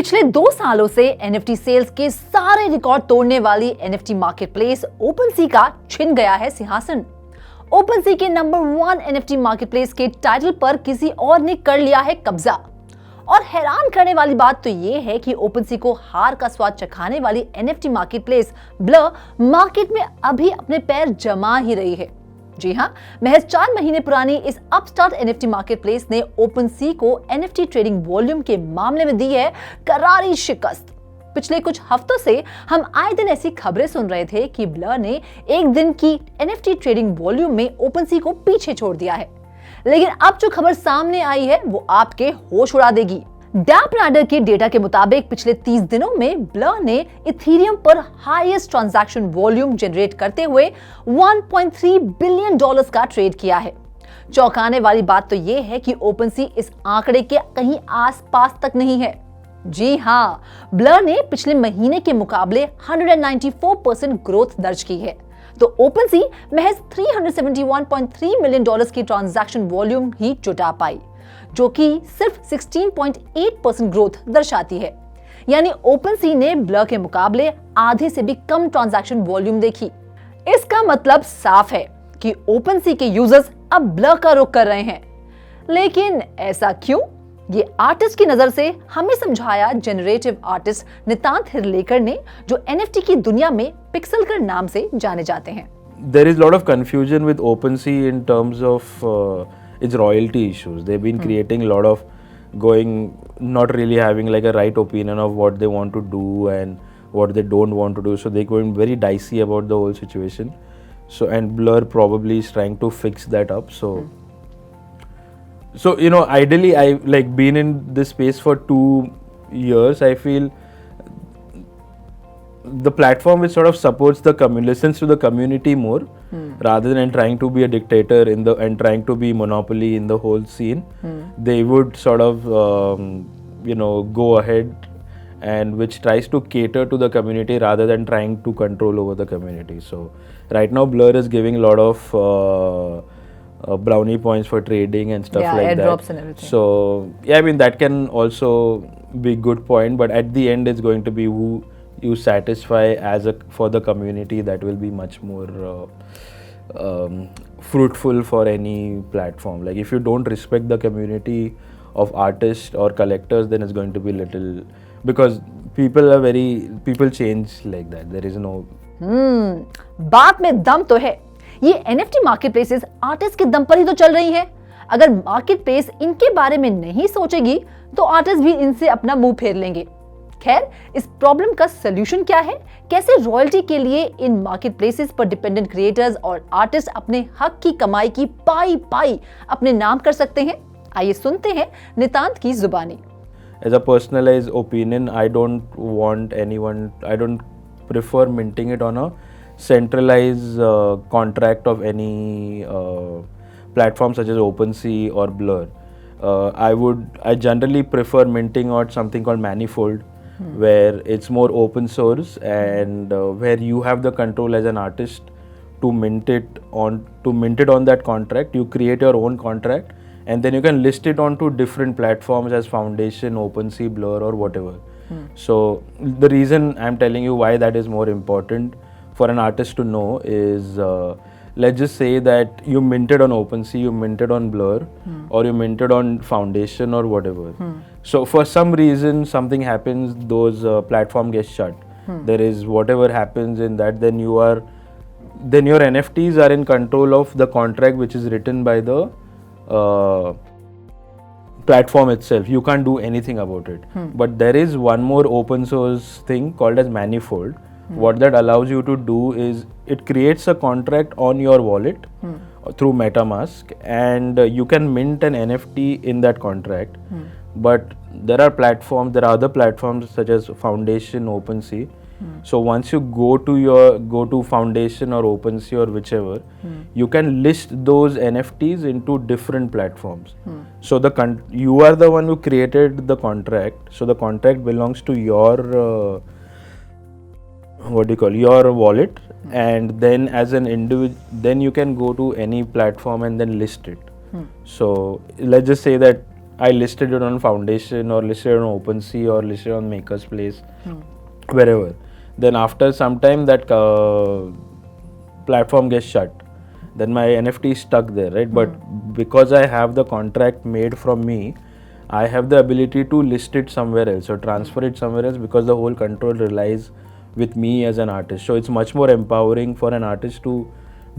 पिछले 2 सालों से एनएफटी सेल्स के सारे रिकॉर्ड तोड़ने वाली एनएफटी मार्केटप्लेस ओपनसी का छिन गया है सिंहासन। ओपनसी के नंबर 1 एनएफटी मार्केटप्लेस के टाइटल पर किसी और ने कर लिया है कब्जा। और हैरान करने वाली बात तो यह है कि ओपनसी को हार का स्वाद चखाने वाली एनएफटी मार्केटप्लेस ब्लर मार्केट में अभी अपने पैर जमा ही रही है। जी हां, महज 4 महीने पुरानी इस अपस्टार्ट एनएफटी मार्केटप्लेस ने ओपनसी को एनएफटी ट्रेडिंग वॉल्यूम के मामले में दी है करारी शिकस्त। पिछले कुछ हफ्तों से हम आए दिन ऐसी खबरें सुन रहे थे कि ब्लर ने एक दिन की एनएफटी ट्रेडिंग वॉल्यूम में ओपनसी को पीछे छोड़ दिया है, लेकिन अब जो खबर सामने आई है वो आपके होश उड़ा देगी। डैपनाडर के डेटा के मुताबिक पिछले 30 दिनों में ब्लर ने इथेरियम पर हाईएस्ट ट्रांजैक्शन वॉल्यूम जनरेट करते हुए $1.3 बिलियन का ट्रेड किया है। चौंकाने वाली बात तो यह है कि ओपनसी इस आंकड़े के कहीं आसपास तक नहीं है। जी हां, ब्लर ने पिछले महीने के मुकाबले 194% ग्रोथ दर्ज की है, तो ओपनसी महज $371.3 मिलियन की ट्रांजैक्शन वॉल्यूम ही जुटा पाई, जो कि सिर्फ 16.8% ग्रोथ दर्शाती है। यानी ओपनसी ने ब्लर के मुकाबले आधे से भी कम ट्रांजैक्शन वॉल्यूम देखी। इसका मतलब साफ है कि ओपनसी के यूजर्स अब ब्लर का रुख कर रहे हैं। लेकिन ऐसा क्यों? ये आर्टिस्ट की नजर से हमें समझाया जनरेटिव आर्टिस्ट नितांत हिरलेकर ने, जो एनएफटी की दुनिया में पिक्सेलकर नाम से जाने जाते हैं। There is a lot of confusion with OpenSea in terms of its royalty issues. They've been creating a lot of not really having like a right opinion of what they want to do and what they don't want to do. So they're going very dicey about the whole situation. So, and Blur probably is trying to fix that up. So you know, ideally, I like been in this space for 2 years. I feel the platform which sort of supports the listens to the community more, rather than trying to be a dictator and trying to be monopoly in the whole scene. They would sort of go ahead and which tries to cater to the community rather than trying to control over the community. So right now Blur is giving a lot of brownie points for trading and stuff like that. Airdrops and everything. So yeah, I mean that can also be good point, but at the end it's going to be who you satisfy for the community that will be much more fruitful for any platform. Like if you don't respect the community of artists or collectors, then it's going to be little, because people change like that. There is no बात में दम तो है। ये NFT मार्केटप्लेसेस artist के दम पर ही तो चल रही है। अगर मार्केटप्लेस इनके बारे में नहीं सोचेगी तो आर्टिस्ट भी इनसे अपना मुंह फेर लेंगे। खैर, इस प्रॉब्लम का सलूशन क्या है? कैसे रॉयल्टी के लिए इन मार्केटप्लेसेस पर डिपेंडेंट क्रिएटर्स और आर्टिस्ट अपने हक की कमाई की पाई अपने नाम कर सकते हैं? आइए सुनते हैं नितांत की जुबानी। As a personalized opinion, I don't prefer minting it on a centralized contract of any platform such as OpenSea or Blur. I generally prefer minting on something called Manifold, where it's more open source and where you have the control as an artist to mint it on that contract. You create your own contract and then you can list it onto different platforms as Foundation, OpenSea, Blur or whatever. So the reason I'm telling you why that is more important for an artist to know is let's just say that you minted on OpenSea, you minted on Blur, or you minted on Foundation or whatever. So for some reason something happens, those platform gets shut. There is whatever happens in that, then your NFTs are in control of the contract which is written by the platform itself. You can't do anything about it. But there is one more open source thing called as Manifold. What that allows you to do is it creates a contract on your wallet through MetaMask, and you can mint an NFT in that contract. But there are other platforms such as Foundation, OpenSea. So once you go to Foundation or OpenSea or whichever, you can list those NFTs into different platforms. So you are the one who created the contract. So the contract belongs to your your wallet, and then as an individual, then you can go to any platform and then list it. So let's just say that I listed it on Foundation or listed it on OpenSea or listed on Maker's Place, wherever. Then after some time that platform gets shut. Then my NFT is stuck there, right? But because I have the contract made from me, I have the ability to list it somewhere else or transfer it somewhere else because the whole control relies with me as an artist. So it's much more empowering for an artist to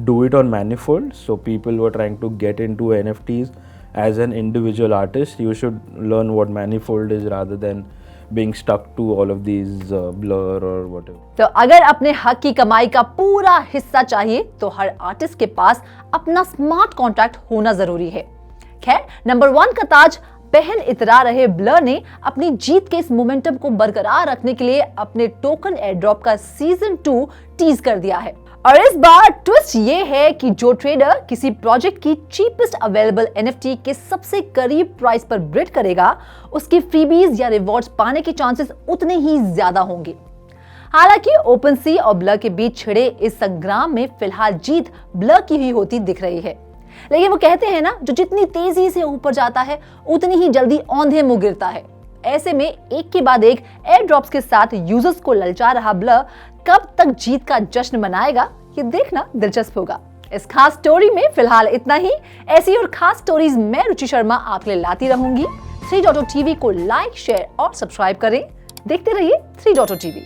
do it on Manifold. So people who are trying to get into NFTs as an individual artist, you should learn what Manifold is rather than being stuck to all of these Blur or whatever. तो अगर अपने हक की कमाई का पूरा हिस्सा चाहिए तो हर आर्टिस्ट के पास अपना स्मार्ट कॉन्ट्रैक्ट होना जरूरी है। खैर, नंबर 1 का ताज पहन इतरा रहे ब्लर ने अपनी जीत के इस मोमेंटम को बरकरार रखने के लिए अपने टोकन एयरड्रॉप का सीजन 2 टीज कर दिया है। और इस बार ट्विस्ट ये है कि जो ट्रेडर किसी प्रोजेक्ट की चीपेस्ट अवेलेबल एनएफटी के सबसे करीब प्राइस पर बिड करेगा, उसकी फ्रीबीज या रिवॉर्ड्स पाने के चांसेस उतने ही ज्यादा होंगे। हालांकि ओपनसी और ब्लर के बीच छिड़े इस संग्राम में फिलहाल जीत ब्लर की ही होती दिख रही है, लेकिन वो कहते हैं ना, जो जितनी तेजी से ऊपर जाता है उतनी ही जल्दी औंधे मुंह गिरता है। ऐसे में एक के बाद एक एयर ड्रॉप्स के साथ यूजर्स को ललचा रहा ब्लर कब तक जीत का जश्न मनाएगा, ये देखना दिलचस्प होगा। इस खास स्टोरी में फिलहाल इतना ही। ऐसी और खास स्टोरीज मैं रुचि शर्मा आपके लिए लाती रहूंगी। 3.0 टीवी को लाइक, शेयर और सब्सक्राइब करें। देखते रहिए 3.0 टीवी।